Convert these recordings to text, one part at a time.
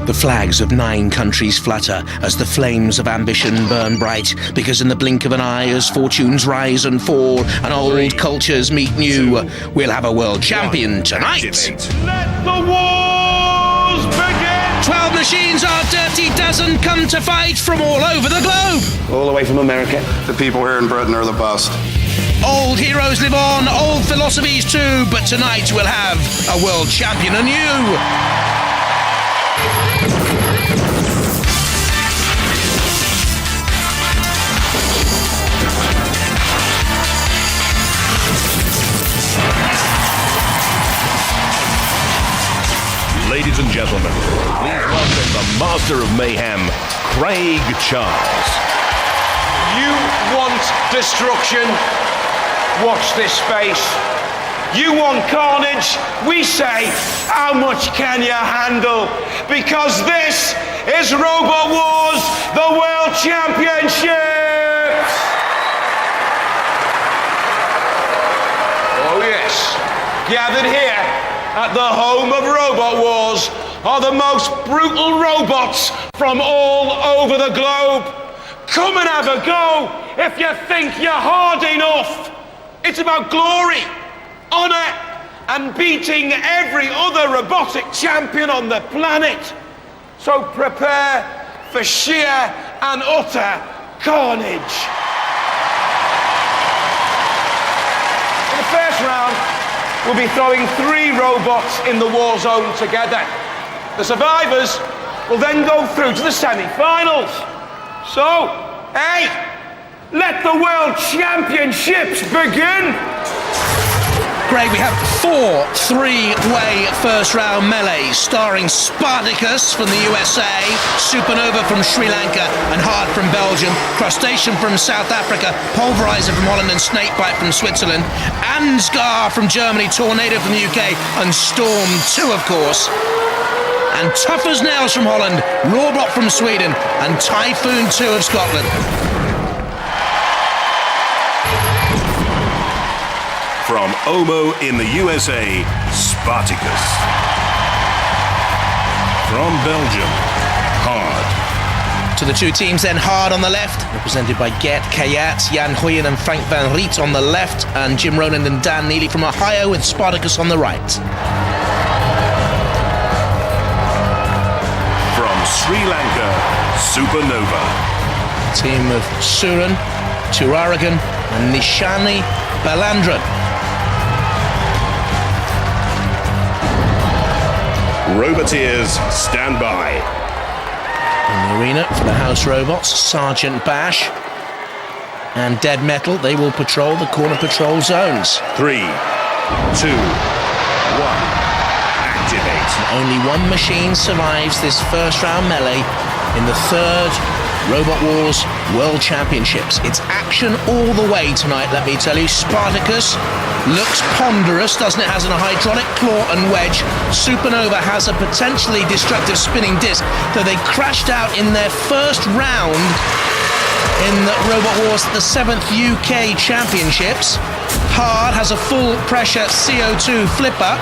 The flags of 9 countries flutter as the flames of ambition burn bright, because in the blink of an eye, as fortunes rise and fall and old cultures meet new, we'll have a world champion tonight. Let the wars begin! 12 machines, our dirty dozen, come to fight from all over the globe. All the way from America. The people here in Britain are the best. Old heroes live on, old philosophies too, but tonight we'll have a world champion anew. Ladies and gentlemen, please welcome the Master of Mayhem, Craig Charles. You want destruction? Watch this space. You want carnage? We say, how much can you handle? Because this is Robot Wars, the World Championships! Oh yes, gathered here at the home of Robot Wars are the most brutal robots from all over the globe. Come and have a go if you think you're hard enough. It's about glory, honor, and beating every other robotic champion on the planet. So prepare for sheer and utter carnage. In the first round, we'll be throwing 3 robots in the war zone together. The survivors will then go through to the semi-finals. So, hey, let the World Championships begin! Greg, we have 4 3-way first-round melees starring Spartacus from the USA, Supernova from Sri Lanka, and Hard from Belgium, Crustacean from South Africa, PulverizeR from Holland, and Snakebite from Switzerland, Ansgar from Germany, Tornado from the UK, and Storm 2, of course. And Tough as Nails from Holland, Rawbot from Sweden, and Typhoon 2 of Scotland. From Omo in the USA, Spartacus. From Belgium, Hard. To the 2 teams then, Hard on the left, represented by Gert Kayat, Jan Hoyen and Frank van Riet on the left, and Jim Roland and Dan Neely from Ohio with Spartacus on the right. From Sri Lanka, Supernova. Team of Suran, Turaragan and Nishani Balandran. Roboteers, stand by. In the arena for the House Robots, Sergeant Bash and Dead Metal, they will patrol the corner patrol zones. 3, 2, 1, activate. Only 1 machine survives this first round melee in the 3rd Robot Wars World Championships. It's action all the way tonight, let me tell you. Spartacus looks ponderous, doesn't it? Has a hydraulic claw and wedge. Supernova has a potentially destructive spinning disc, though they crashed out in their first round in the Robot Wars, the 7th UK Championships. Hard has a full pressure CO2 flipper.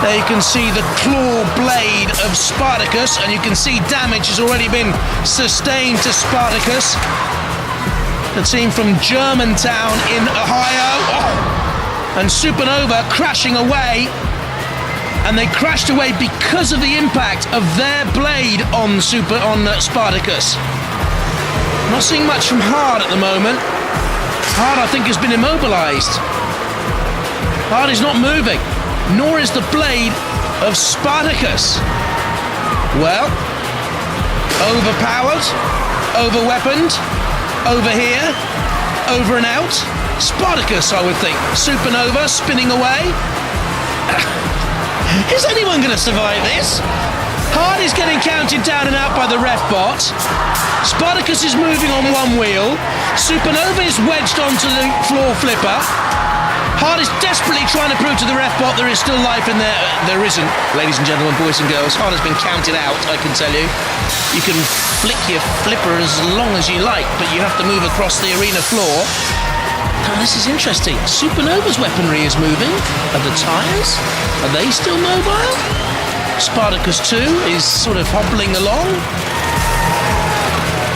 There you can see the claw blade of Spartacus, and you can see damage has already been sustained to Spartacus. The team from Germantown in Ohio. Oh! And Supernova crashing away. And they crashed away because of the impact of their blade on Spartacus. Not seeing much from Hard at the moment. Hard, I think, has been immobilized. Hard is not moving, nor is the blade of Spartacus. Well, overpowered, overweaponed, over here, over and out. Spartacus, I would think. Supernova spinning away. Is anyone going to survive this? Hard is getting counted down and out by the ref bot. Spartacus is moving on 1 wheel. Supernova is wedged onto the floor flipper. Hard is desperately trying to prove to the ref bot there is still life in there. There isn't, ladies and gentlemen, boys and girls. Hard has been counted out, I can tell you. You can flick your flipper as long as you like, but you have to move across the arena floor. Now, this is interesting. Supernova's weaponry is moving. Are the tyres? Are they still mobile? Spartacus 2 is sort of hobbling along.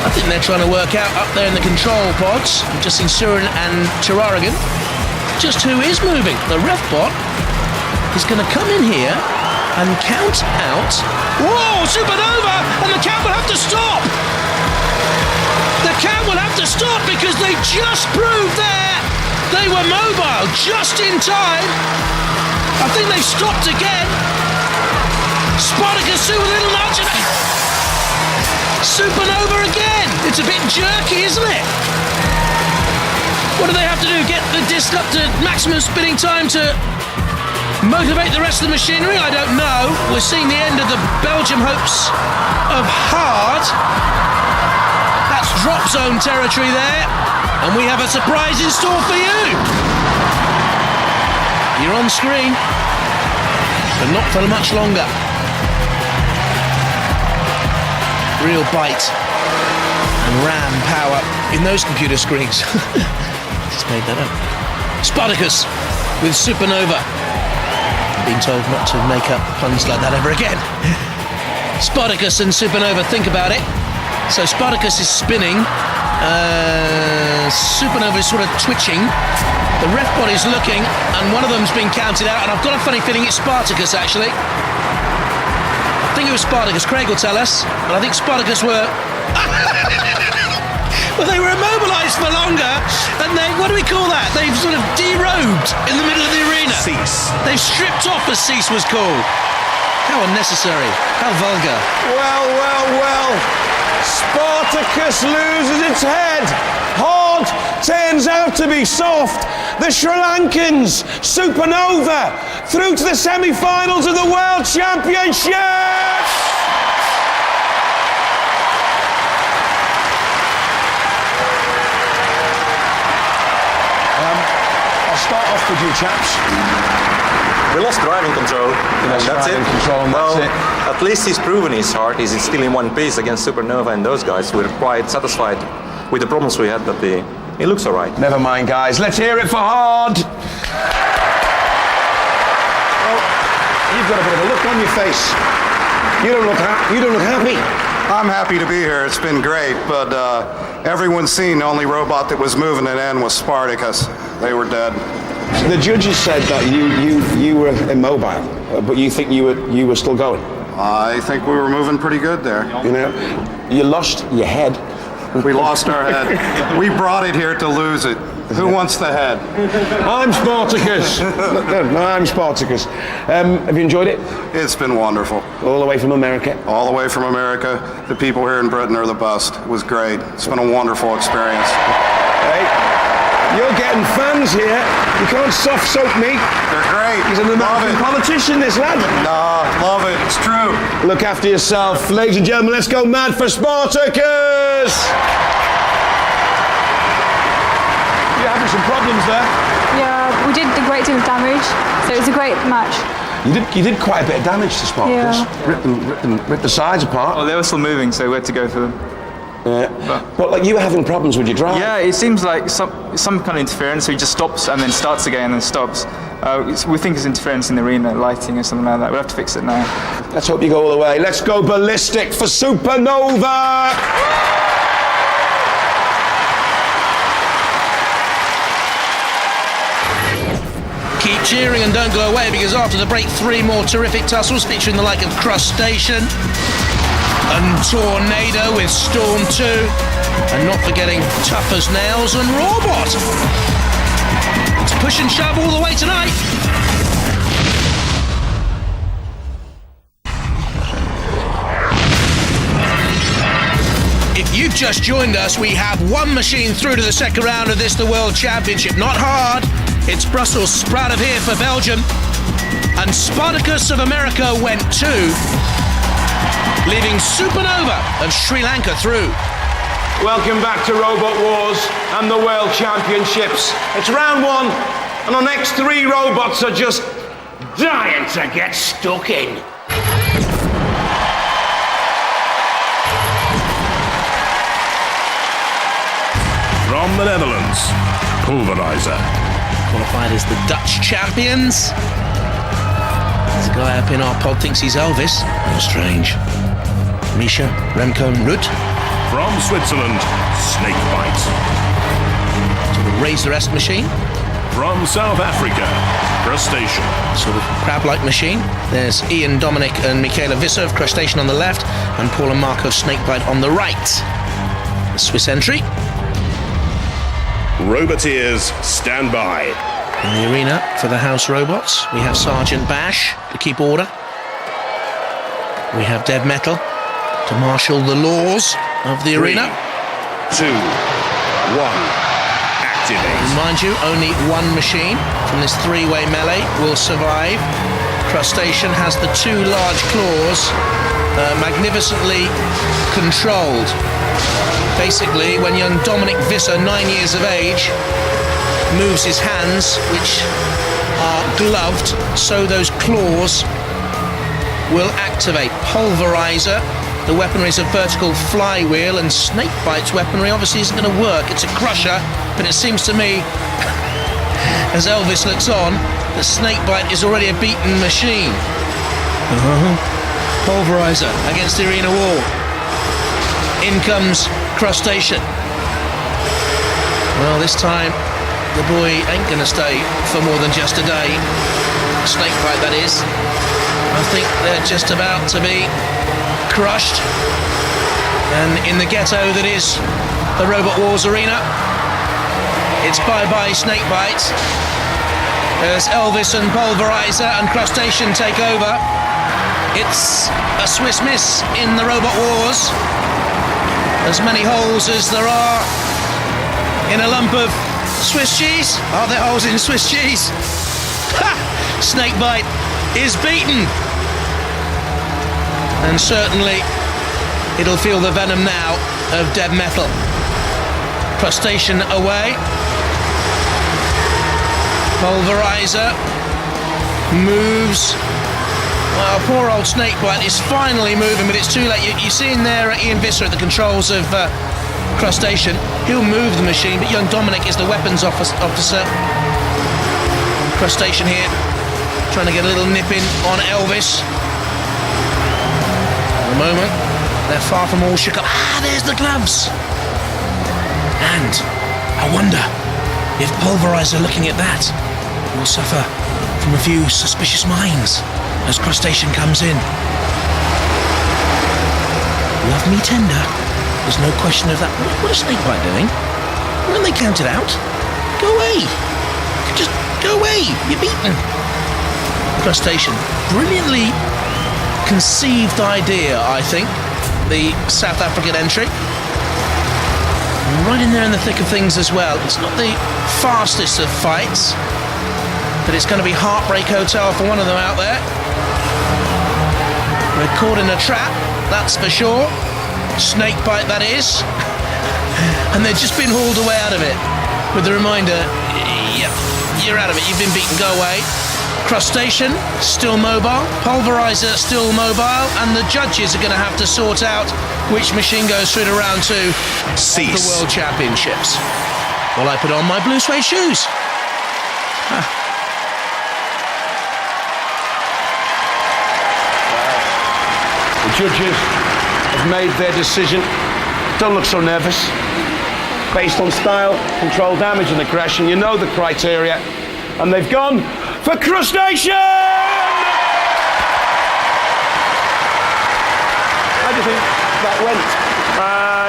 I think they're trying to work out up there in the control pods, just in Surin and Rawbot, just who is moving. The Rawbot is going to come in here and count out. Whoa, Supernova! And the count will have to stop! The count will have to stop because they just proved there they were mobile just in time. I think they've stopped again. Spartacus with a little nudge and Supernova again. It's a bit jerky, isn't it? What do they have to do? Get the disc up to maximum spinning time to motivate the rest of the machinery? I don't know. We're seeing the end of the Belgium hopes of hard. That's drop zone territory there. And we have a surprise in store for you. You're on screen, but not for much longer. Real bite and ram power in those computer screens. Just made that up. Spartacus with Supernova. Being told not to make up puns like that ever again. Spartacus and Supernova, think about it. So Spartacus is spinning. Supernova is sort of twitching. The Rawbot is looking, and one of them's been counted out, and I've got a funny feeling it's Spartacus, actually. I think it was Spartacus. Craig will tell us. And I think Spartacus were... well, they were immobilised for longer, and they... what do we call that? They've sort of derobed in the middle of the arena. Cease. They've stripped off, as cease was called. How unnecessary. How vulgar. Well, well, well. Spartacus loses its head. Hard turns out to be soft. The Sri Lankans, Supernova, through to the semi-finals of the World Championship. I'll start off with you chaps. We lost driving control. That's it. That's it. At least he's proven his heart. He's still in one piece against Supernova and those guys. We're quite satisfied with the problems we had, but he looks all right. Never mind, guys. Let's hear it for Hard. Well, you've got a bit of a look on your face. You don't look happy. I'm happy to be here. It's been great, but everyone's seen the only robot that was moving at end was Spartacus. They were dead. The judges said that you were immobile, but you think you were still going. I think we were moving pretty good there. You know, you lost your head. We lost our head. We brought it here to lose it. Who wants the head? I'm Spartacus. No, I'm Spartacus. Have you enjoyed it? It's been wonderful. All the way from America? All the way from America. The people here in Britain are the best. It was great. It's been a wonderful experience. Hey, you're getting fans here. You can't soft soap me. They're great. He's an American politician, this lad. Nah, love it. It's true. Look after yourself. Ladies and gentlemen, let's go mad for Spartacus! You're having some problems there. Yeah, we did a great deal of damage, so it was a great match. You did quite a bit of damage to Spartacus. Yeah. Ripped the sides apart. Well, they were still moving, so we had to go for them. But like you were having problems with your drive. Yeah, it seems like some kind of interference, so he just stops and then starts again and then stops. We think it's interference in the arena, lighting or something like that. We'll have to fix it now. Let's hope you go all the way. Let's go ballistic for Supernova! Keep cheering and don't go away, because after the break, 3 more terrific tussles featuring the like of Crustacean and Tornado with Storm 2, and not forgetting Tough as Nails and Rawbot. It's push and shove all the way tonight. If you've just joined us, we have one machine through to the second round of this, the World Championship. Not hard. It's Brussels Sprout of here for Belgium. And Spartacus of America went 2, leaving Supernova of Sri Lanka through. Welcome back to Robot Wars and the World Championships. It's round 1, and the next 3 robots are just dying to get stuck in. From the Netherlands, PulverizeR. Qualified as the Dutch champions. It's The guy up in our pod thinks he's Elvis. How strange. Misha, Remco, Ruud. From Switzerland, Snakebite. Sort of raise the rest machine. From South Africa, Crustacean. Sort of crab-like machine. There's Ian, Dominic and Michaela Visser of Crustacean on the left, and Paul and Marco of Snakebite on the right. The Swiss entry. Roboteers, stand by. In the arena for the house robots, we have Sergeant Bash to keep order. We have Dev Metal to marshal the laws of the arena. 3, 2, 1. Activate. Mind you, only one machine from this three-way melee will survive. Crustacean has the two large claws magnificently controlled. Basically, when young Dominic Visser, 9 years of age, moves his hands, which are gloved, so those claws will activate. PulverizeR, the weaponry is a vertical flywheel, and Snakebite's weaponry obviously isn't going to work. It's a crusher, but it seems to me, as Elvis looks on, that Snakebite is already a beaten machine. PulverizeR against the arena wall. In comes Crustacean. Well, this time the boy ain't gonna stay for more than just a day. Snakebite, that is. I think they're just about to be crushed. And in the ghetto that is the Robot Wars arena, it's bye-bye Snakebite. As Elvis and PulverizeR and Crustacean take over. It's a Swiss miss in the Robot Wars. As many holes as there are in a lump of Swiss cheese. Are there holes in Swiss cheese? Ha! Snakebite is beaten. And certainly it'll feel the venom now of Dev Metal. Crustacean away. PulverizeR moves. Well, poor old Snakebite is finally moving, but it's too late. You see in there Ian Visser at the controls of Crustacean. He'll move the machine, but young Dominic is the weapons officer. Crustacean here, trying to get a little nip in on Elvis. At the moment, they're far from all shook up. Ah, there's the gloves! And I wonder if PulverizeR, looking at that, will suffer from a few suspicious minds as Crustacean comes in. Love me tender. There's no question of that. What is Snakebite doing? Weren't they counted out? Go away. Just go away. You're beaten. Crustacean. Brilliantly conceived idea, I think. The South African entry. Right in there in the thick of things as well. It's not the fastest of fights, but it's going to be Heartbreak Hotel for one of them out there. We're caught in a trap, that's for sure. Snakebite, that is. And they've just been hauled away out of it with the reminder, yep, you're out of it, you've been beaten, go away. Crustacean, still mobile. PulverizeR, still mobile. And the judges are going to have to sort out which machine goes through to round 2 of the World Championships. While I put on my blue suede shoes. The judges have made their decision. Don't look so nervous. Based on style, control damage and aggression, you know the criteria. And they've gone for Crustacean! How do you think that went?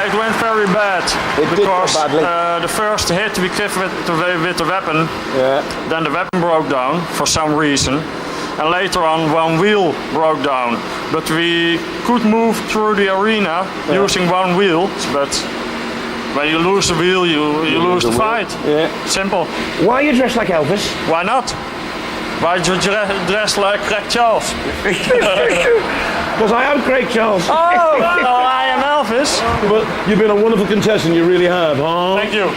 It went very bad. It did go because badly. The first hit we gave with the weapon, Yeah. then the weapon broke down for some reason. And later on, one wheel broke down. But we could move through the arena using one wheel. But when you lose the wheel, you lose the fight. Yeah. Simple. Why are you dressed like Elvis? Why not? Why you dress like Craig Charles? Because I am Craig Charles. Oh, I am Elvis. But you've been a wonderful contestant, you really have. Oh. Thank you.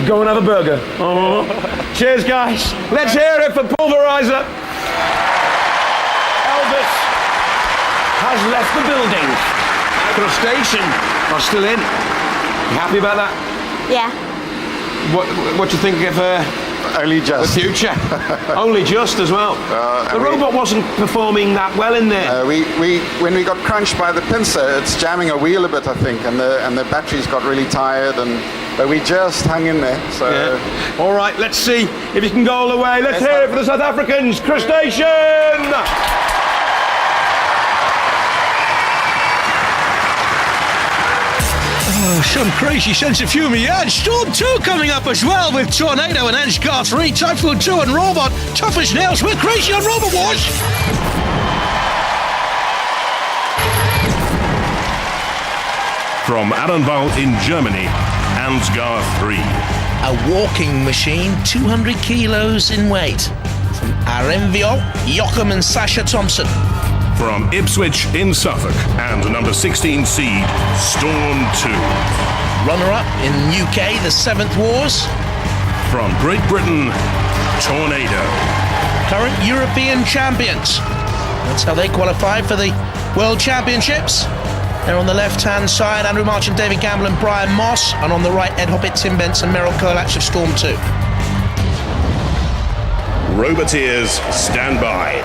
Go and have a burger. Oh. Cheers, guys. Let's hear it for PulverizeR. Elvis has left the building. Crustacean are still in. You happy about that? Yeah. What do you think of only just. The future. Only just as well. The robot wasn't performing that well in there. When we got crunched by the pincer, it's jamming a wheel a bit, I think, and the batteries got really tired, but we just hung in there. So. Yeah. All right, let's see if you can go all the way. Let's hear it for the South Africans. Crustacean! Oh, some crazy sense of humour, yeah. And Storm 2 coming up as well with Tornado and Ansgar 3, Typhoon 2 and Rawbot. Tough as nails. We're crazy on Rawbot Wars. From Adenval in Germany, Ansgar 3. A walking machine, 200 kilos in weight. From Arenvio, Joachim and Sasha Thompson. From Ipswich in Suffolk and number 16 seed, Storm 2. Runner-up in UK, the 7th Wars. From Great Britain, Tornado. Current European champions. That's how they qualify for the World Championships. They're on the left-hand side, Andrew Marchant, David Gamble and Brian Moss. And on the right, Ed Hoppett, Tim Benson, Merrill Kolach of Storm 2. Roboteers, stand by.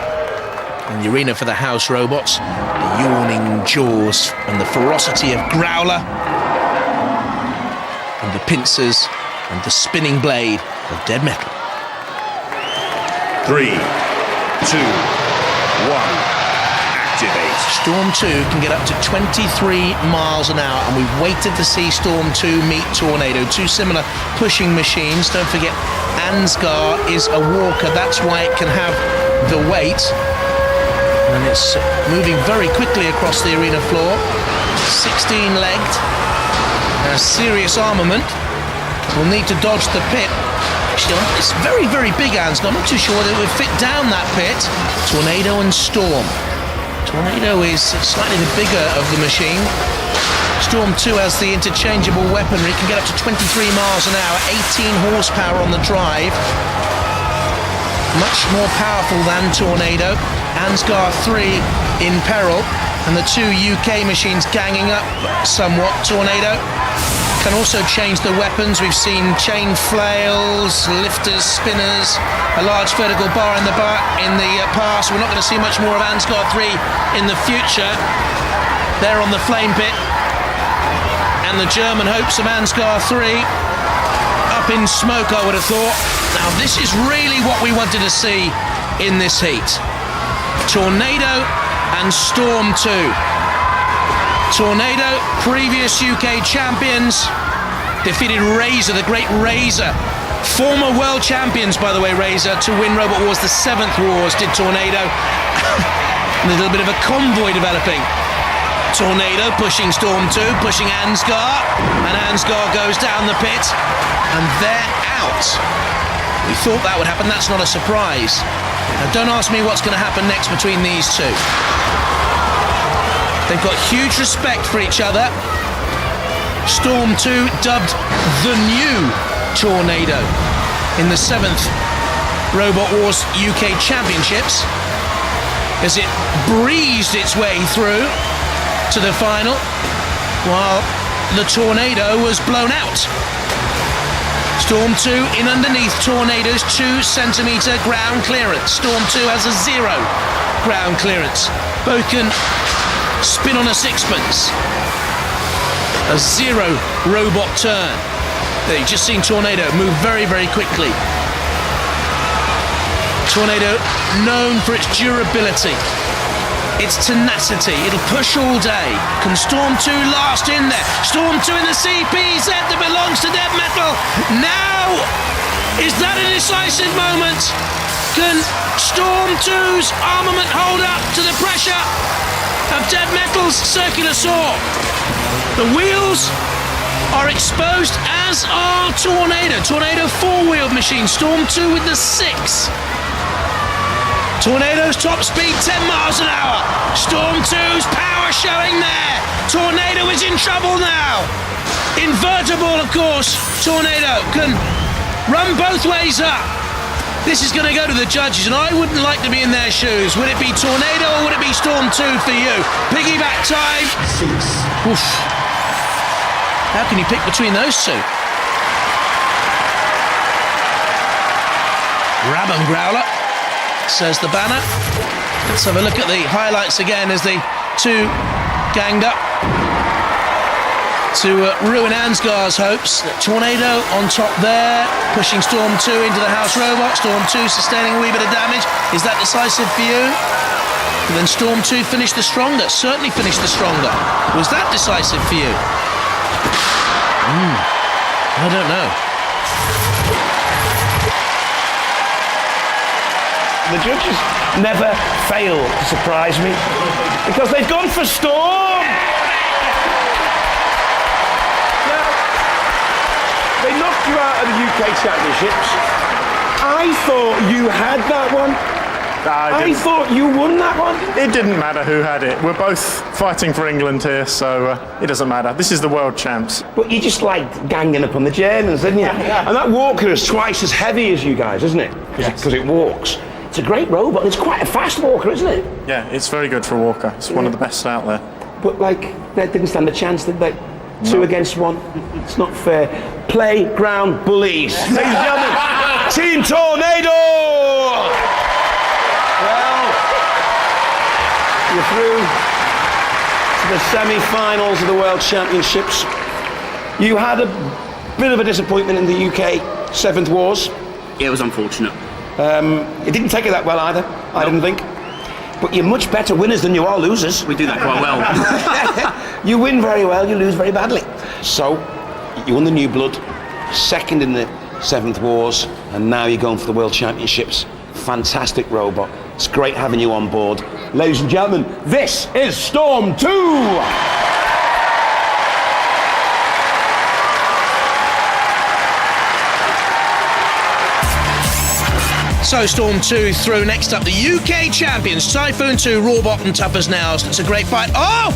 In the arena for the house robots, the yawning jaws and the ferocity of Growler, and the pincers and the spinning blade of Dead Metal. 3, 2, 1, activate. Storm 2 can get up to 23 miles an hour, and we've waited to see Storm 2 meet Tornado, two similar pushing machines. Don't forget, Ansgar is a walker, that's why it can have the weight. And it's moving very quickly across the arena floor. 16-legged. Serious armament. Will need to dodge the pit. Actually, it's very, very big, Ansgar. I'm not too sure that it would fit down that pit. Tornado and Storm. Tornado is slightly the bigger of the machine. Storm 2 has the interchangeable weaponry. It can get up to 23 miles an hour, 18 horsepower on the drive. Much more powerful than Tornado. Ansgar 3 in peril, and the two UK machines ganging up somewhat. Tornado can also change the weapons. We've seen chain flails, lifters, spinners, a large vertical bar in the past. We're not going to see much more of Ansgar 3 in the future. They're on the flame pit, and the German hopes of Ansgar 3 up in smoke, I would have thought. Now this is really what we wanted to see in this heat. Tornado and Storm 2. Tornado, previous UK champions, defeated Razor, the great Razor. Former world champions, by the way, Razor, to win Robot Wars, the 7th Wars, did Tornado. A little bit of a convoy developing. Tornado pushing Storm 2, pushing Ansgar, and Ansgar goes down the pit, and they're out. We thought that would happen, that's not a surprise. Now don't ask me what's going to happen next between these two. They've got huge respect for each other. Storm 2 dubbed the new Tornado in the 7th Robot Wars UK Championships as it breezed its way through to the final while the Tornado was blown out. Storm 2 in underneath Tornado's 2-centimetre ground clearance. Storm 2 has a 0 ground clearance. Both can spin on a sixpence. A 0 robot turn. You've just seen Tornado move very, very quickly. Tornado known for its durability, its tenacity. It'll push all day. Can Storm 2 last in there? Storm 2 in the CPZ that belongs to Dead Metal. Now, is that a decisive moment? Can Storm 2's armament hold up to the pressure of Dead Metal's circular saw? The wheels are exposed, as are Tornado. Tornado 4-wheeled machine. Storm 2 with the 6. Tornado's top speed 10 miles an hour. Storm 2's power showing there. Tornado is in trouble now. Invertible, of course. Tornado can run both ways up. This is going to go to the judges, and I wouldn't like to be in their shoes. Would it be Tornado or would it be Storm 2 for you? Piggyback time. 6. Oof. How can you pick between those two? Grab 'em, Growler, says the banner. Let's have a look at the highlights again as the two ganged up to ruin Ansgar's hopes. Tornado on top there, pushing Storm 2 into the House Robot. Storm 2 sustaining a wee bit of damage. Is that decisive for you? And then Storm 2 finished the stronger, certainly finished the stronger. Was that decisive for you? I don't know. The judges never fail to surprise me because they've gone for Storm. Now, they knocked you out of the UK Championships. I thought you had that one. I thought you won that one. It didn't matter who had it. We're both fighting for England here, so it doesn't matter. This is the world champs. But you just liked ganging up on the Germans, didn't you? And that walker is twice as heavy as you guys, isn't it? Because it walks. It's a great robot. It's quite a fast walker, isn't it? Yeah, it's very good for a walker. It's one of the best out there. But like, they didn't stand a chance, did they? No. 2 against 1. It's not fair. Playground bullies. Ladies and gentlemen, Team Tornado! Well, you're through to the semi-finals of the World Championships. You had a bit of a disappointment in the UK 7th Wars. Yeah, it was unfortunate. It didn't take it that well either, I didn't think. But you're much better winners than you are losers. We do that quite well. You win very well, you lose very badly. So, you won the New Blood, 2nd in the 7th Wars, and now you're going for the World Championships. Fantastic robot. It's great having you on board. Ladies and gentlemen, this is Storm 2! So Storm 2 through. Next up, the UK champions, Typhoon 2, Rawbot and Tough as Nails. It's a great fight. Oh!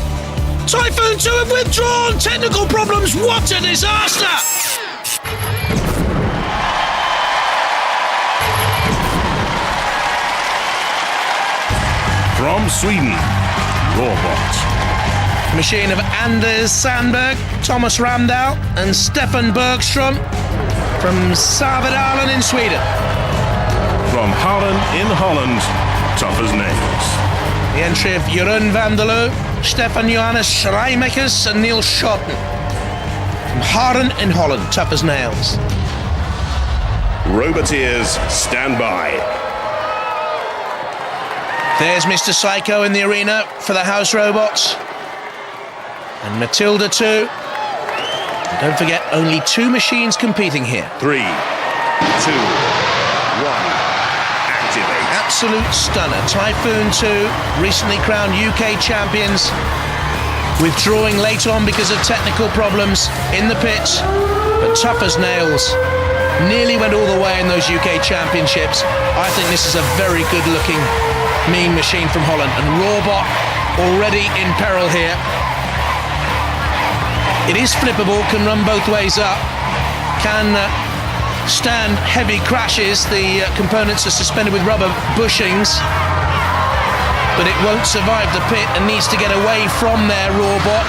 Typhoon 2 have withdrawn! Technical problems, what a disaster! From Sweden, Rawbot. Machine of Anders Sandberg, Thomas Ramdahl and Stefan Bergström from Sabedalen in Sweden. From Holland in Holland, Tough as Nails. The entry of Jeroen van der Loo, Stefan Johannes Schreimekers and Niels Schotten. From Haren in Holland, Tough as Nails. Roboteers, stand by. There's Mr. Psycho in the arena for the House Robots. And Matilda too. And don't forget, only 2 machines competing here. 3, 2, 1. Activate. Absolute stunner. Typhoon 2, recently crowned UK champions, withdrawing late on because of technical problems in the pits. But Tough as Nails nearly went all the way in those UK championships. I think this is a very good looking mean machine from Holland. And Rawbot already in peril here. It is flippable, can run both ways up, can stand heavy crashes. The components are suspended with rubber bushings, but it won't survive the pit and needs to get away from there, Rawbot.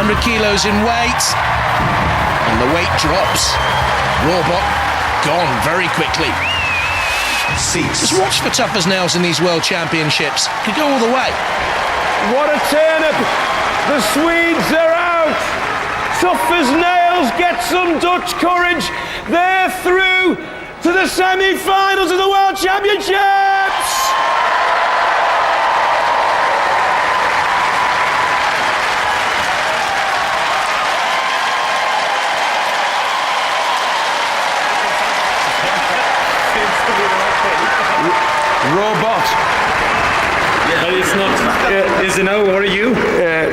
100 kilos in weight, and the weight drops. Rawbot gone very quickly. Just watch for Tough as Nails in these World Championships. Could go all the way. What a turn-up! The Swedes are out! Tough as Nails get some Dutch courage. They're through to the semi-finals of the World Championships! Rawbot. Yeah, but it's not. Is an O, or are you?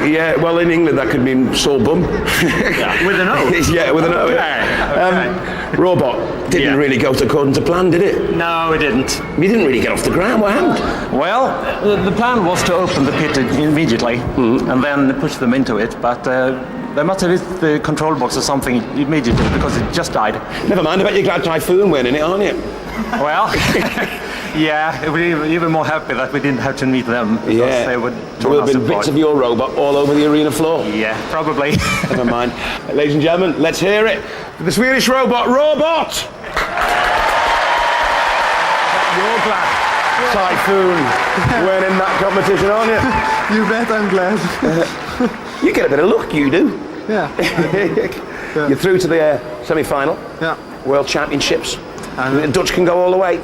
Yeah, well, in England that could mean sore bum. Yeah, with an O? Yeah, with an O. Okay. Rawbot didn't really go according to plan, did it? No, it didn't. You didn't really get off the ground. What happened? Well, the plan was to open the pit immediately and then push them into it, but they must have hit the control box or something immediately because it just died. Never mind, I bet you're glad Typhoon winning it, aren't you? Well, yeah, we were even more happy that we didn't have to meet them because they would there would have been bits of your robot all over the arena floor. Yeah, probably. Never mind. Ladies and gentlemen, let's hear it. The Swedish robot, Rawbot! You're glad Typhoon weren't in that competition, aren't you? You bet I'm glad. You get a bit of luck, you do. Yeah. You're through to the semi-final. Yeah. World Championships. The Dutch can go all the way.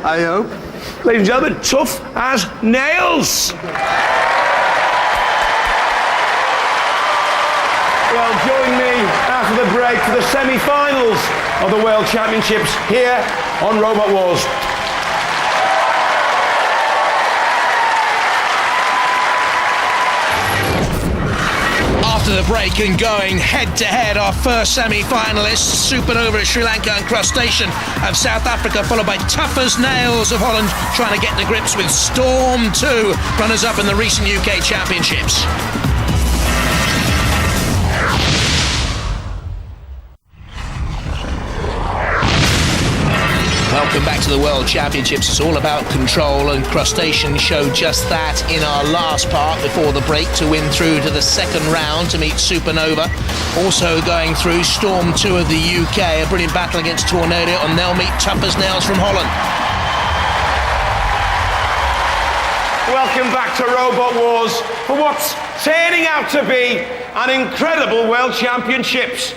I hope. Ladies and gentlemen, tough as nails. Well, join me after the break for the semi-finals of the World Championships here on Robot Wars. After the break and going head-to-head, our first semi-finalists, Supernova of Sri Lanka and Crustacean of South Africa, followed by Tough as Nails of Holland, trying to get to grips with Storm 2, runners-up in the recent UK Championships. Welcome back to the World Championships. It's all about control, and Crustacean showed just that in our last part before the break to win through to the second round to meet Supernova. Also going through Storm 2 of the UK, a brilliant battle against Tornado, and they'll meet Tough as Nails from Holland. Welcome back to Robot Wars for what's turning out to be an incredible World Championships.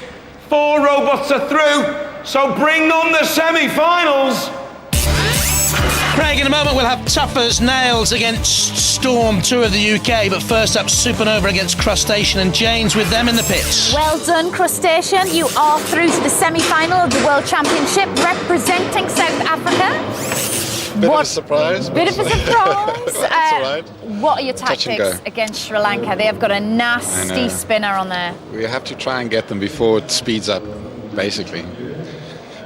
4 robots are through. So bring on the semi-finals. Craig, in a moment we'll have Tough as Nails against Storm 2 of the UK, but first up Supernova against Crustacean, and Jane's with them in the pits. Well done, Crustacean. You are through to the semi-final of the World Championship representing South Africa. Bit of a surprise. Bit of a surprise. That's all right. What are your Touch and tactics go. against Sri Lanka? They have got a nasty spinner on there. We have to try and get them before it speeds up, basically.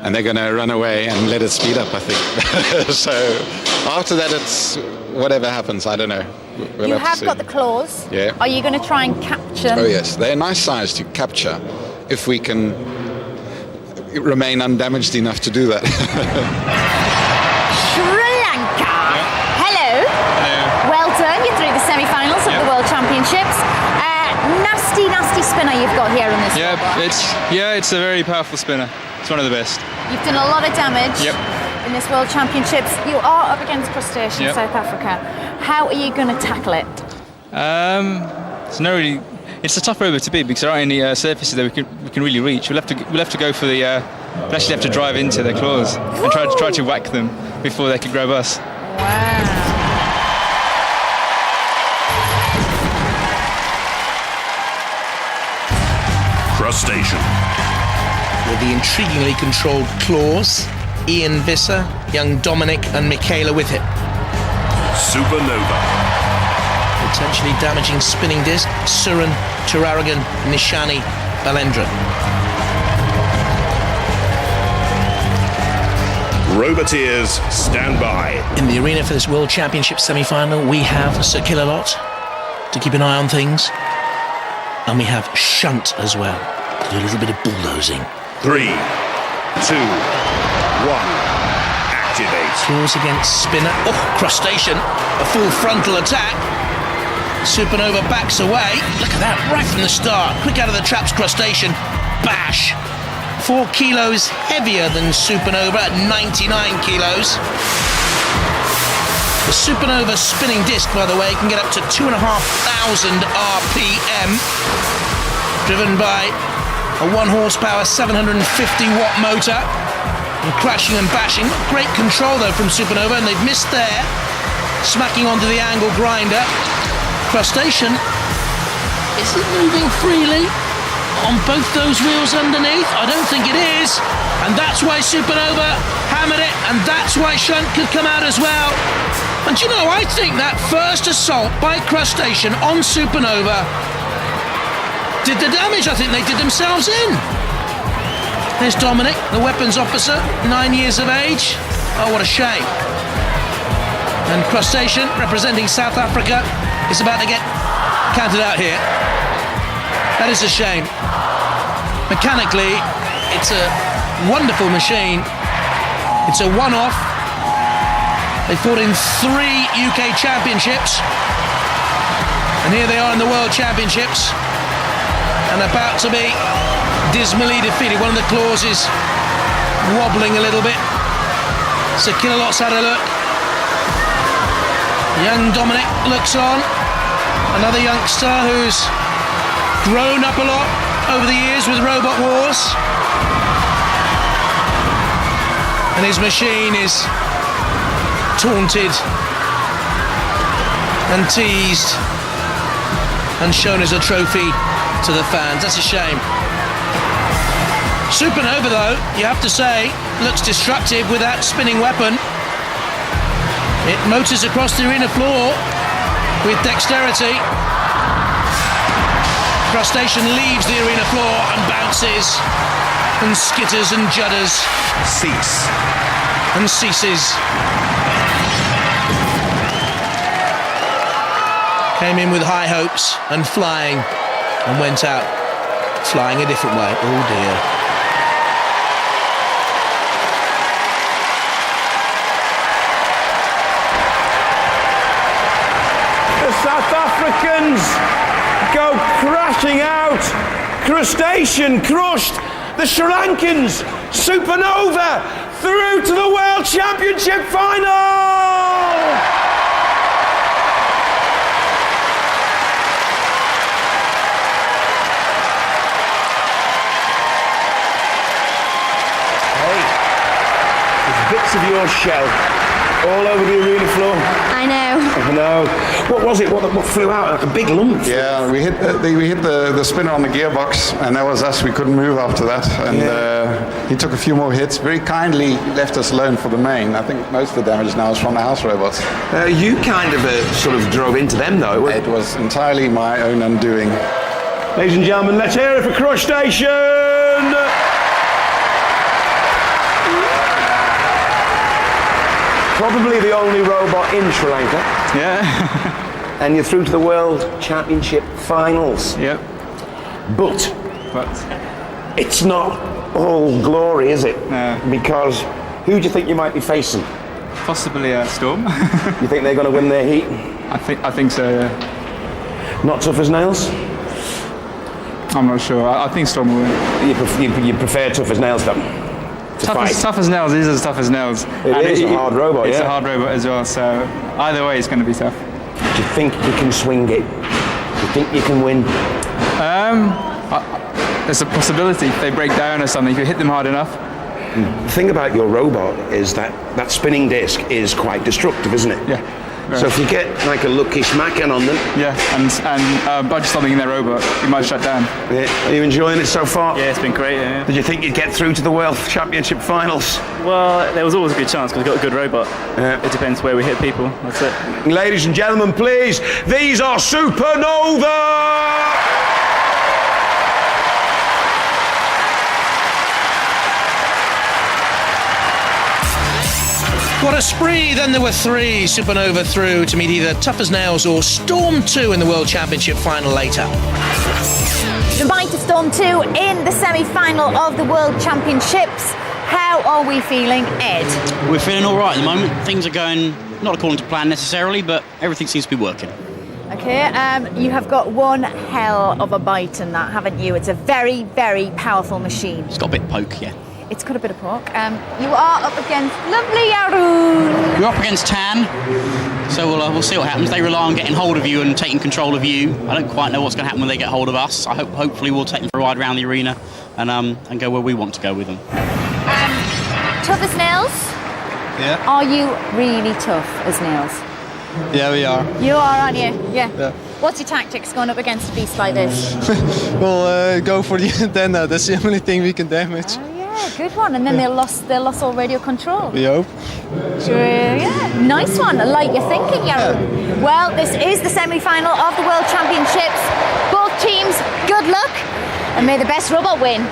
And they're going to run away and let it speed up, I think. So after that, it's whatever happens, I don't know. We'll You have to have see. got the claws. Yeah. Are you going to try and capture them? Oh, yes. They're a nice size to capture if we can remain undamaged enough to do that. Sri Lanka. Hello. Well done. You're through the semi-finals of the World Championships. Nasty spinner you've got here on this robot. It's a very powerful spinner. It's one of the best. You've done a lot of damage in this World Championships. You are up against Crustacean, South Africa. How are you going to tackle it? It's a tough robot to beat because there aren't any surfaces that we can really reach. We'll have to go for the. We'll actually have to drive into their claws and try to whack them before they can grab us. Wow. Crustacean. With the intriguingly controlled claws, Ian Visser, young Dominic and Michaela with it. Supernova. Potentially damaging spinning disc, Suran, Turaragan, Nishani, Balendra. Roboteers, stand by. In the arena for this World Championship semi-final, we have Sir Killalot to keep an eye on things, and we have Shunt as well to do a little bit of bulldozing. 3, 2, 1. Activate. Claws against spinner. Oh, Crustacean, a full frontal attack. Supernova backs away. Look at that, right from the start. Quick out of the traps, Crustacean. Bash. 4 kilos heavier than Supernova at 99 kilos. The Supernova spinning disc, by the way, can get up to 2,500 RPM. Driven by a 1 horsepower 750 watt motor, and crashing and bashing. Great control though from Supernova, and they've missed there, smacking onto the angle grinder. Crustacean, is it moving freely on both those wheels underneath? I don't think it is, and that's why Supernova hammered it, and that's why Shunt could come out as well. And you know, I think that first assault by Crustacean on Supernova did the damage. I think they did themselves in. There's Dominic, the weapons officer, 9 years of age. Oh, what a shame. And Crustacean, representing South Africa, is about to get counted out here. That is a shame. Mechanically, it's a wonderful machine. It's a one-off. They fought in 3 UK championships. And here they are in the World Championships. And about to be dismally defeated. One of the claws is wobbling a little bit. So Kilolot's had a look. Young Dominic looks on. Another youngster who's grown up a lot over the years with Robot Wars. And his machine is taunted and teased and shown as a trophy to the fans. That's a shame. Supernova, though, you have to say, looks destructive with that spinning weapon. It motors across the arena floor with dexterity. Crustacean leaves the arena floor and bounces and skitters and judders. Cease. And ceases. Came in with high hopes and flying and went out flying a different way. Oh dear. The South Africans go crashing out. Crustacean crushed. The Sri Lankans, Supernova, through to the World Championship final! Hey, there's bits of your shell all over the arena floor. I know. I know. What was it? What flew out? Like a big lump? Yeah, we hit the spinner on the gearbox, and that was us. We couldn't move after that. And he took a few more hits. Very kindly left us alone for the main. I think most of the damage now is from the house robots. You kind of sort of drove into them, though. It was entirely my own undoing. Ladies and gentlemen, let's hear it for Crushtacean! Probably the only robot in Sri Lanka. Yeah. And you're through to the World Championship finals. Yep. But it's not all glory, is it? No. Because who do you think you might be facing? Possibly Storm. You think they're going to win their heat? I think so, yeah. Not tough as nails? I'm not sure. I think Storm will win. You prefer tough as nails, though? Tough as nails is as tough as nails. It is a hard robot, It's a hard robot as well, so either way it's going to be tough. Do you think you can swing it? Do you think you can win? There's a possibility if they break down or something, if you hit them hard enough. The thing about your robot is that spinning disc is quite destructive, isn't it? Yeah. So if you get like a lucky smacking on them... Yeah, and budge something in their robot, you might shut down. Yeah. Are you enjoying it so far? Yeah, it's been great, yeah. Did you think you'd get through to the World Championship finals? Well, there was always a good chance because we've got a good robot. Yeah. It depends where we hit people, that's it. Ladies and gentlemen, please, these are Supernova! What a spree! Then there were three. Supernova through to meet either Tough as Nails or Storm 2 in the World Championship final later. The mighty Storm 2 in the semi-final of the World Championships. How are we feeling, Ed? We're feeling all right at the moment. Things are going not according to plan necessarily, but everything seems to be working. Okay, you have got one hell of a bite in that, haven't you? It's a very, very powerful machine. It's got a bit of poke, yeah. It's got a bit of pork. You are up against lovely Arun. We're up against Tan, so we'll see what happens. They rely on getting hold of you and taking control of you. I don't quite know what's going to happen when they get hold of us. Hopefully we'll take them for a ride around the arena and go where we want to go with them. Tough as nails? Yeah. Are you really tough as nails? Yeah, we are. You are, aren't you? Yeah. What's your tactics going up against a beast like this? We'll go for the antenna. That's the only thing we can damage. Yeah, good one. And then they lost all radio control. We hope. Sure, yeah. Nice one. I like your thinking, Yaron. Yeah. Well, this is the semi-final of the World Championships. Both teams, good luck, and may the best robot win.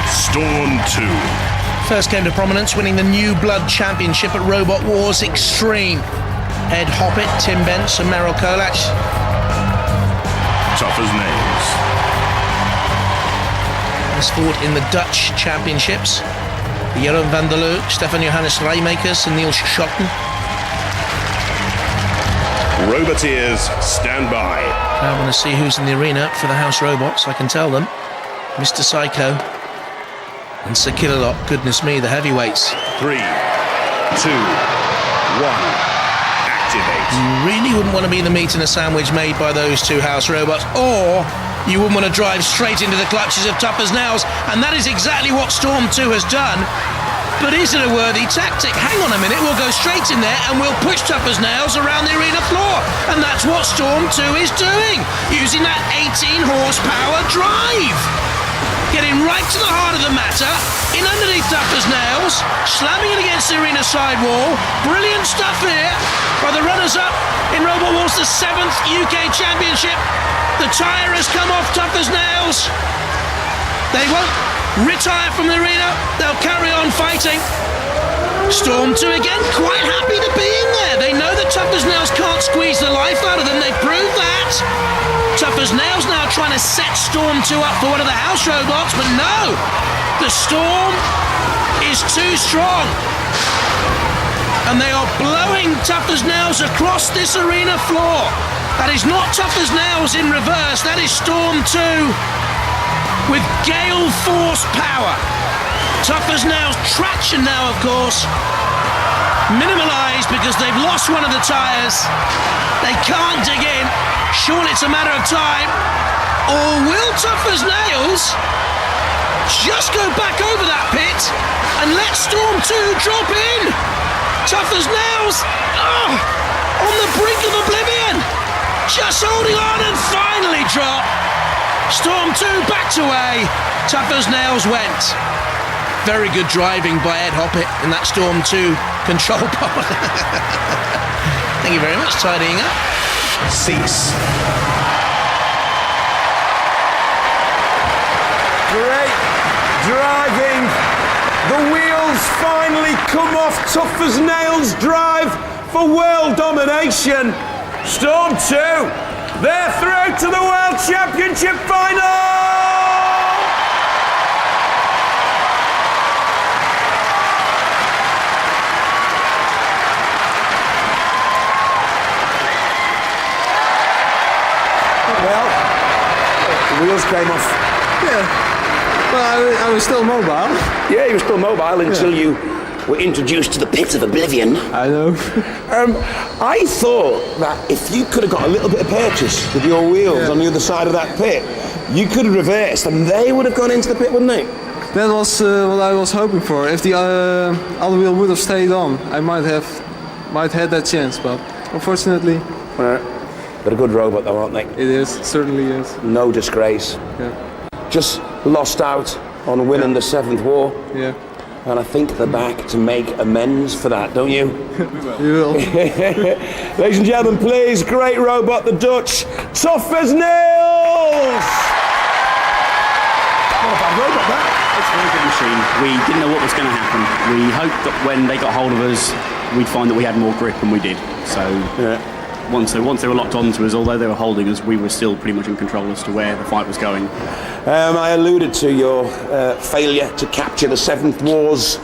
Storm 2. First came to prominence, winning the New Blood Championship at Robot Wars Extreme. Ed Hoppett, Tim Bentz and Meryl Kolach. Tough as nails. This fought in the Dutch Championships. Jeroen van der Leeuw, Stefan Johannes Rijmakers and Niels Schotten. Roboteers, stand by. I want to see who's in the arena for the house robots. I can tell them. Mr. Psycho and Sir Killalot. Goodness me, the heavyweights. 3, 2, 1. Activate. You really wouldn't want to be the meat in a sandwich made by those two house robots, or you wouldn't want to drive straight into the clutches of Tough as Nails, and that is exactly what Storm 2 has done. But is it a worthy tactic? Hang on a minute, we'll go straight in there and we'll push Tough as Nails around the arena floor. And that's what Storm 2 is doing, using that 18 horsepower drive. Getting right to the heart of the matter, in underneath Tough as Nails, slamming it against the arena sidewall. Brilliant stuff here by the runners-up in Robot Wars, the 7th UK Championship. The tyre has come off Tough as Nails. They won't retire from the arena, they'll carry on fighting. Storm 2 again, quite happy to be in there. They know that Tough as Nails can't squeeze the life out of them, they've proved that. Tough as Nails now trying to set Storm 2 up for one of the house robots, but no, the Storm is too strong. And they are blowing Tough as Nails across this arena floor. That is not Tough as Nails in reverse, that is Storm 2 with gale force power. Tough as Nails traction now, of course, minimalised because they've lost one of the tyres. They can't dig in. Surely it's a matter of time. Or will Tough as Nails just go back over that pit and let Storm 2 drop in? Tough as Nails, on the brink of oblivion, just holding on and finally drop. Storm 2 backed away. Tough as Nails went. Very good driving by Ed Hoppett in that Storm 2 control pod. Thank you very much, tidying up. Cease. Great driving. The wheels finally come off Tough as Nails' drive for world domination. Storm 2. They're through to the World Championship final! Well, the wheels came off. Yeah. Well, I was still mobile. Yeah, you were still mobile until you were introduced to the pit of oblivion. I know. I thought that if you could have got a little bit of purchase with your wheels on the other side of that pit, you could have reversed and they would have gone into the pit, wouldn't they? That was what I was hoping for. If the other wheel would have stayed on, I might have had that chance, but unfortunately... They're a good robot though, aren't they? It is, it certainly is. No disgrace. Yeah. Just lost out on winning the 7th war. Yeah. And I think they're back to make amends for that, don't you? You will. Ladies and gentlemen, please, great robot, the Dutch, Tough as Nails! What a bad robot, that. It's a very good machine. We didn't know what was going to happen. We hoped that when they got hold of us, we'd find that we had more grip, and we did. So once they were locked onto us, although they were holding us, we were still pretty much in control as to where the fight was going. I alluded to your failure to capture the 7th Wars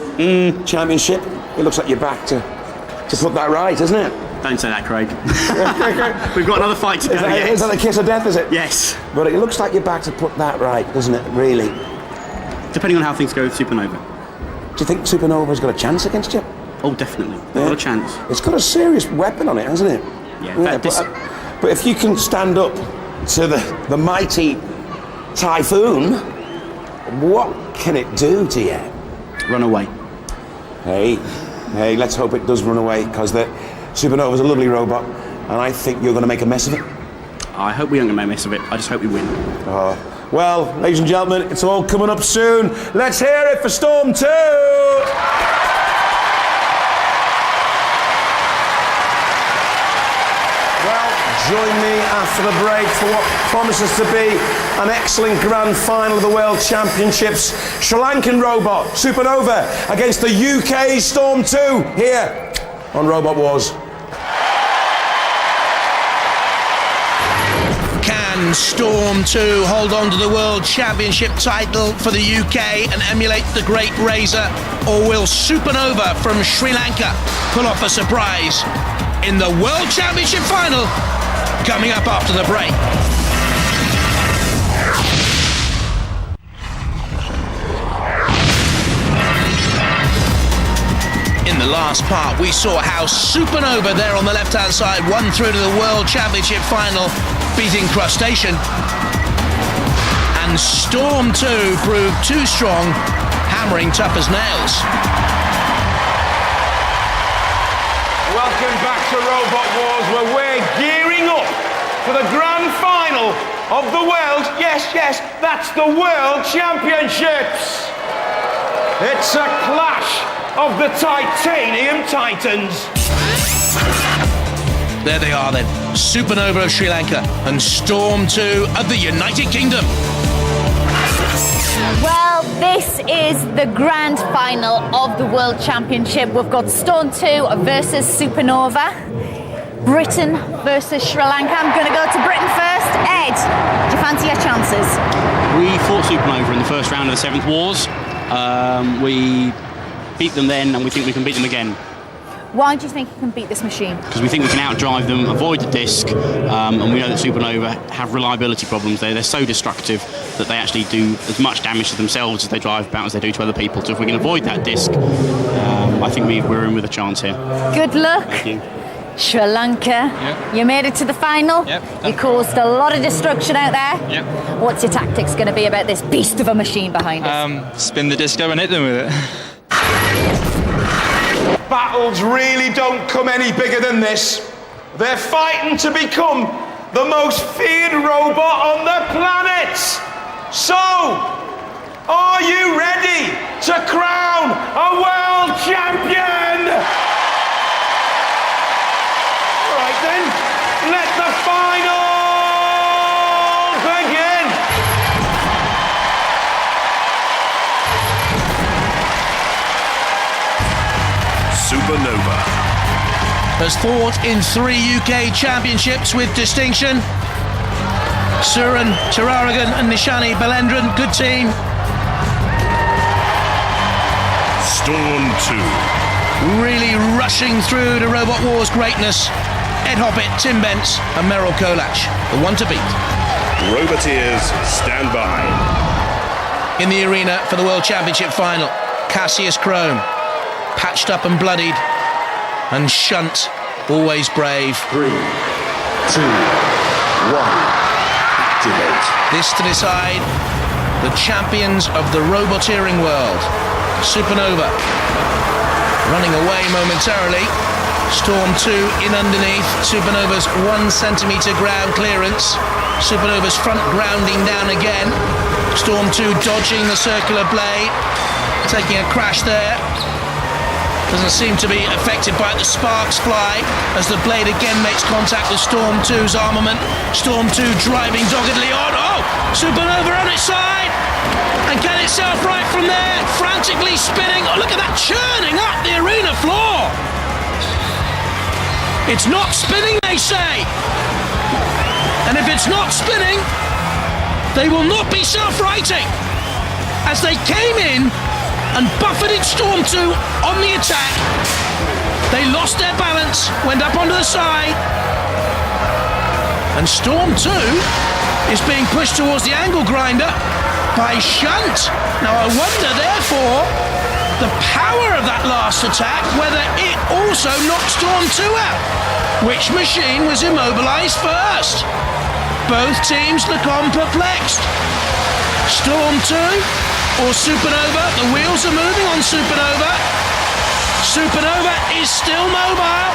Championship. It looks like you're back to put that right, isn't it? Don't say that, Craig. We've got another fight to go yet. Is that the kiss of death, is it? Yes. But it looks like you're back to put that right, doesn't it, really? Depending on how things go with Supernova. Do you think Supernova's got a chance against you? Oh, definitely. Got a chance. It's got a serious weapon on it, hasn't it? Yeah. But if you can stand up to the mighty Typhoon, what can it do to you? Run away. Hey, let's hope it does run away, because the Supernova's a lovely robot, and I think you're going to make a mess of it. I hope we don't make a mess of it. I just hope we win. Well, ladies and gentlemen, it's all coming up soon. Let's hear it for Storm 2! Join me after the break for what promises to be an excellent grand final of the World Championships. Sri Lankan robot, Supernova, against the UK Storm 2, here on Robot Wars. Can Storm 2 hold on to the World Championship title for the UK and emulate the great Razor? Or will Supernova from Sri Lanka pull off a surprise? in the World Championship final, coming up after the break. In the last part, we saw how Supernova there on the left-hand side won through to the World Championship final, beating Crustacean. And Storm 2 proved too strong, hammering tough as nails. Welcome back to Robot Wars, where we're gearing up for the grand final of the world. Yes, that's the World Championships. It's a clash of the Titanium Titans. There they are then, Supernova of Sri Lanka and Storm 2 of the United Kingdom. Well, this is the grand final of the World Championship. We've got Storm 2 versus Supernova. Britain versus Sri Lanka. I'm going to go to Britain first. Ed, do you fancy your chances? We fought Supernova in the first round of the 7th Wars. We beat them then, and we think we can beat them again. Why do you think you can beat this machine? Because we think we can outdrive them, avoid the disc, and we know that Supernova have reliability problems. They're so destructive that they actually do as much damage to themselves as they drive about as they do to other people. So if we can avoid that disc, I think we're in with a chance here. Good luck. Thank you. Sri Lanka, you made it to the final. You caused a lot of destruction out there. What's your tactics going to be about this beast of a machine behind us? Spin the disco and hit them with it. Battles really don't come any bigger than this. They're fighting to become the most feared robot on the planet. So, are you ready to crown a world champion? All right then, let the final begin. Supernova has fought in 3 UK championships with distinction. Suren, Tiraragan and Nishani Balendran, good team. Storm 2 really rushing through to Robot Wars greatness. Ed Hoppett, Tim Bence and Meryl Kolach, the one to beat. Roboteers, stand by. In the arena for the World Championship final, Cassius Chrome, patched up and bloodied, and Shunt, always brave. 3, 2, 1, activate. This to decide the champions of the roboteering world. Supernova running away momentarily. Storm 2 in underneath. Supernova's 1 centimetre ground clearance. Supernova's front grounding down again. Storm 2 dodging the circular blade, taking a crash there. Doesn't seem to be affected by the sparks fly as the blade again makes contact with Storm 2's armament. Storm 2 driving doggedly on. Oh! Supernova on its side! And get itself right from there, frantically spinning. Oh, look at that, churning up the arena floor! It's not spinning, they say! And if it's not spinning, they will not be self-righting! As they came in and buffeted Storm 2 on the attack, they lost their balance, went up onto the side, and Storm 2 is being pushed towards the angle grinder by Shunt. Now I wonder, therefore, the power of that last attack, whether it also knocked Storm 2 out. Which machine was immobilized first? Both teams look on perplexed. Storm 2 or Supernova? The wheels are moving on Supernova. Supernova is still mobile.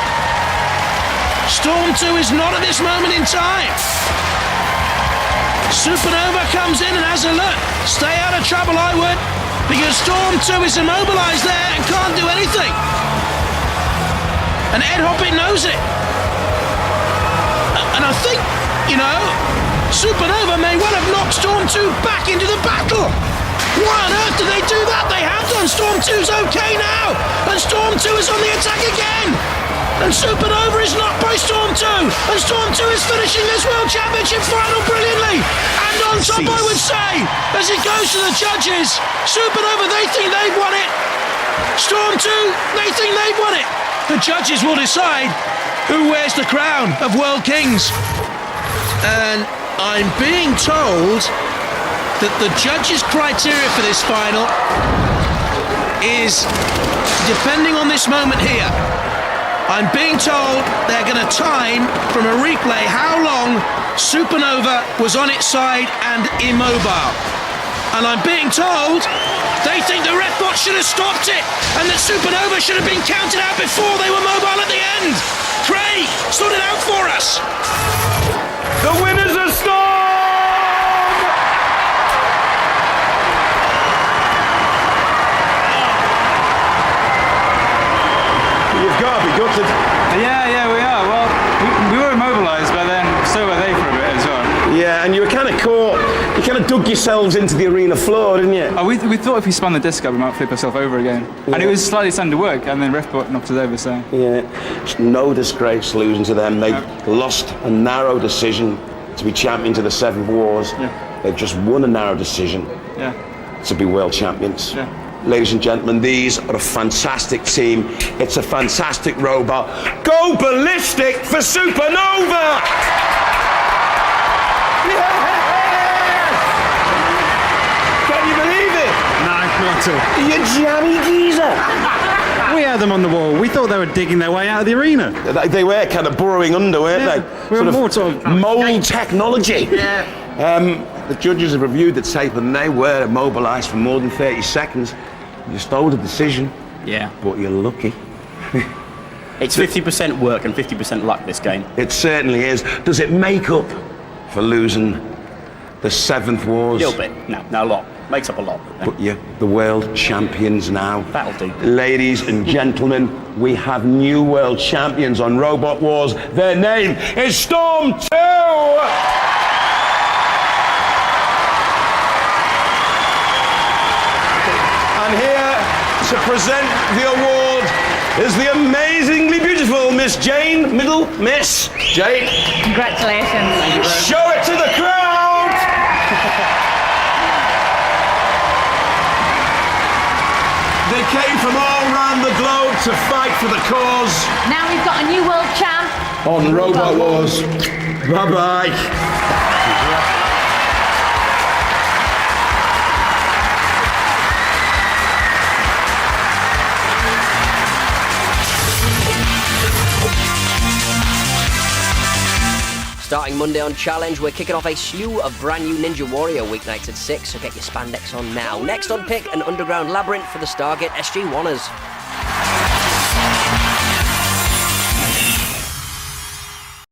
Storm 2 is not at this moment in time. Supernova comes in and has a look. Stay out of trouble, I would, because Storm 2 is immobilized there and can't do anything. And Ed Hoppett knows it. And I think, you know, Supernova may well have knocked Storm 2 back into the battle. Why on earth did they do that? They have done. Storm 2's okay now. And Storm 2 is on the attack again. And Supernova is knocked by Storm 2. And Storm 2 is finishing this World Championship final brilliantly. And on top, I would say, as it goes to the judges, Supernova, they think they've won it. Storm 2, they think they've won it. The judges will decide. who wears the crown of World Kings. And I'm being told that the judges' criteria for this final is, depending on this moment here, I'm being told they're going to time from a replay how long Supernova was on its side and immobile. And I'm being told they think the Rawbot should have stopped it and that Supernova should have been counted out before they were mobile at the end. Craig, sort it out for us. The winners are Storm! You've got to be gutted. Yeah, we are. Well, we were immobilised, but then so were they for a bit as well. Yeah, and you were kind of caught. You kind of dug yourselves into the arena floor, didn't you? Oh, we thought if we spun the disc up, we might flip ourselves over again. Yeah. And it was slightly starting to work, and then Rawbot knocked us over, so... Yeah, it's no disgrace losing to them. They lost a narrow decision to be champion to the Seven Wars. Yeah. They've just won a narrow decision to be world champions. Yeah. Ladies and gentlemen, these are a fantastic team. It's a fantastic robot. Go ballistic for Supernova! Can you believe it? No, not at all. You jammy geezer! We had them on the wall. We thought they were digging their way out of the arena. They were kind of burrowing under, weren't they? We were more sort of mold technology. Yeah. The judges have reviewed the tape and they were immobilised for more than 30 seconds. You stole the decision. Yeah. But you're lucky. It's 50% work and 50% luck, this game. It certainly is. Does it make up for losing the Seventh Wars? A little bit. No, a lot. Makes up a lot. But you're the world champions now. That'll do. Ladies and gentlemen, we have new world champions on Robot Wars. Their name is Storm 2! And here to present the award is the amazingly beautiful Miss Jane Middle. Miss Jane. Congratulations. Thank you very much. Show it to the crowd! They came from all around the globe to fight for the cause. Now we've got a new world champ. On Robot Wars. Bye-bye. Starting Monday on Challenge, we're kicking off a slew of brand new Ninja Warrior weeknights at 6, so get your spandex on now. Next on Pick, an underground labyrinth for the Stargate SG-1ers.